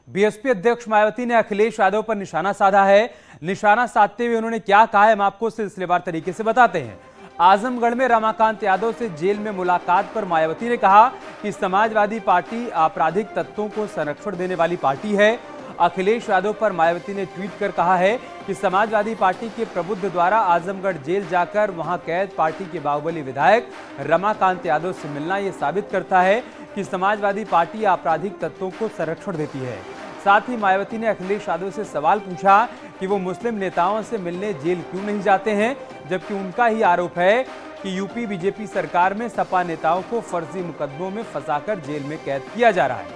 BSP अध्यक्ष मायावती ने अखिलेश यादव पर निशाना साधा है। निशाना साधते हुए उन्होंने क्या कहा है, हम आपको सिलसिलेवार तरीके से बताते हैं। आजमगढ़ में रमाकांत यादव से जेल में मुलाकात पर मायावती ने कहा कि समाजवादी पार्टी आपराधिक तत्वों को संरक्षण देने वाली पार्टी है। अखिलेश यादव पर मायावती ने ट्वीट कर कहा है कि समाजवादी पार्टी के प्रबुद्ध द्वारा आजमगढ़ जेल जाकर वहां कैद पार्टी के बाहुबली विधायक रमाकांत यादव से मिलना यह साबित करता है कि समाजवादी पार्टी आपराधिक तत्वों को संरक्षण देती है। साथ ही मायावती ने अखिलेश यादव से सवाल पूछा कि वो मुस्लिम नेताओं से मिलने जेल क्यों नहीं जाते हैं, जबकि उनका ही आरोप है कि यूपी बीजेपी सरकार में सपा नेताओं को फर्जी मुकदमों में फंसाकर जेल में कैद किया जा रहा है।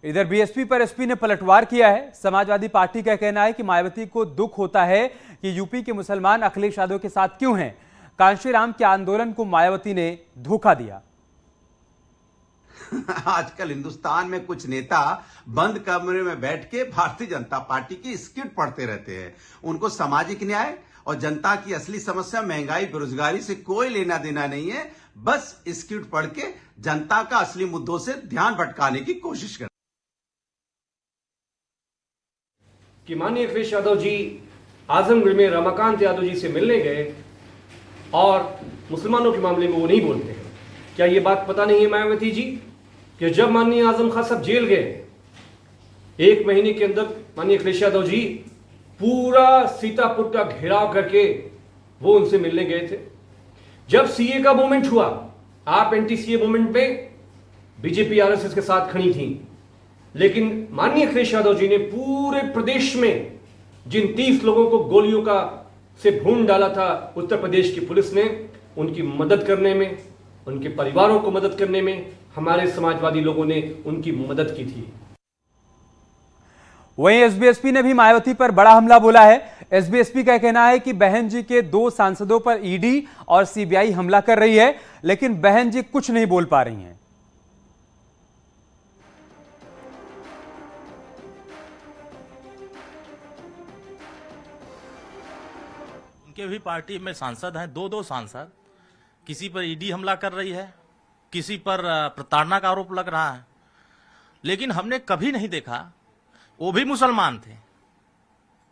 इधर बीएसपी पर एसपी ने पलटवार किया है। समाजवादी पार्टी का कहना है कि मायावती को दुख होता है कि यूपी के मुसलमान अखिलेश यादव के साथ क्यों हैं। कांशीराम के आंदोलन को मायावती ने धोखा दिया। आजकल हिंदुस्तान में कुछ नेता बंद कमरे में बैठ के भारतीय जनता पार्टी की स्क्रिप्ट पढ़ते रहते हैं। उनको सामाजिक न्याय और जनता की असली समस्या महंगाई बेरोजगारी से कोई लेना देना नहीं है। बस स्क्रिप्ट पढ़ के जनता का असली मुद्दों से ध्यान भटकाने की कोशिश करते कि माननीय अखिलेश यादव जी आजमगढ़ में रमाकांत यादव जी से मिलने गए और मुसलमानों के मामले में वो नहीं बोलते हैं। क्या ये बात पता नहीं है मायावती जी कि जब माननीय आजम खान साहब जेल गए 1 महीने के अंदर माननीय अखिलेश यादव जी पूरा सीतापुर का घेराव करके वो उनसे मिलने गए थे। जब सीए का मूवमेंट हुआ, आप एंटी सीए मूवमेंट में बीजेपी आरएसएस के साथ खड़ी थी, लेकिन माननीय अखिलेश यादव जी ने पूरे प्रदेश में जिन 30 लोगों को गोलियों का से भून डाला था, उत्तर प्रदेश की पुलिस ने उनकी मदद करने में, उनके परिवारों को मदद करने में हमारे समाजवादी लोगों ने उनकी मदद की थी। वहीं एसबीएसपी ने भी मायावती पर बड़ा हमला बोला है। एसबीएसपी का कहना है कि बहन जी के 2 सांसदों पर ईडी और सीबीआई हमला कर रही है, लेकिन बहन जी कुछ नहीं बोल पा रही हैं। उनके भी पार्टी में सांसद हैं, 2 सांसद, किसी पर ईडी हमला कर रही है, किसी पर प्रताड़ना का आरोप लग रहा है। लेकिन हमने कभी नहीं देखा, वो भी मुसलमान थे,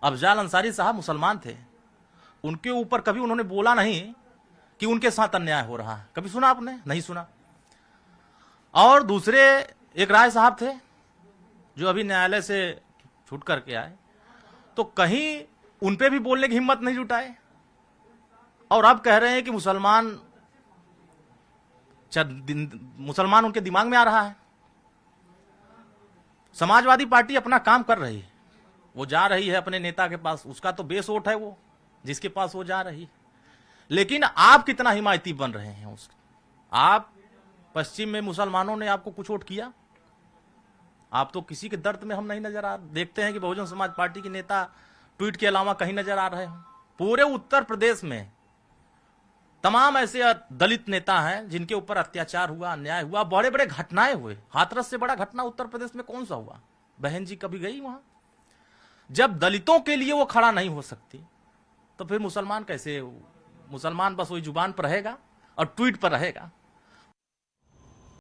अफजाल अंसारी साहब मुसलमान थे, उनके ऊपर कभी उन्होंने बोला नहीं कि उनके साथ अन्याय हो रहा है। कभी सुना आपने? नहीं सुना। और दूसरे एक राय साहब थे जो अभी न्यायालय से छूट करके आए, तो कहीं उन पे भी बोलने की हिम्मत नहीं जुटाए, और अब कह रहे हैं कि मुसलमान उनके दिमाग में आ रहा है। समाजवादी पार्टी अपना काम कर रही है, वो जा रही है अपने नेता के पास, उसका तो बेस वोट है वो जिसके पास वो जा रही है। लेकिन आप कितना हिमायती बन रहे हैं उसके? आप पश्चिम में मुसलमानों ने आपको कुछ वोट किया? आप तो किसी के दर्द में हम नहीं नजर आ देखते हैं कि बहुजन समाज पार्टी के नेता ट्वीट के अलावा कहीं नजर आ रहे हैं। पूरे उत्तर प्रदेश में तमाम ऐसे दलित नेता हैं जिनके ऊपर अत्याचार हुआ, अन्याय हुआ, बड़े बड़े घटनाएं हुए। हाथरस से बड़ा घटना उत्तर प्रदेश में कौन सा हुआ? बहन जी कभी गई वहां? जब दलितों के लिए वो खड़ा नहीं हो सकती, तो फिर मुसलमान कैसे? मुसलमान बस वही जुबान पर रहेगा और ट्वीट पर रहेगा।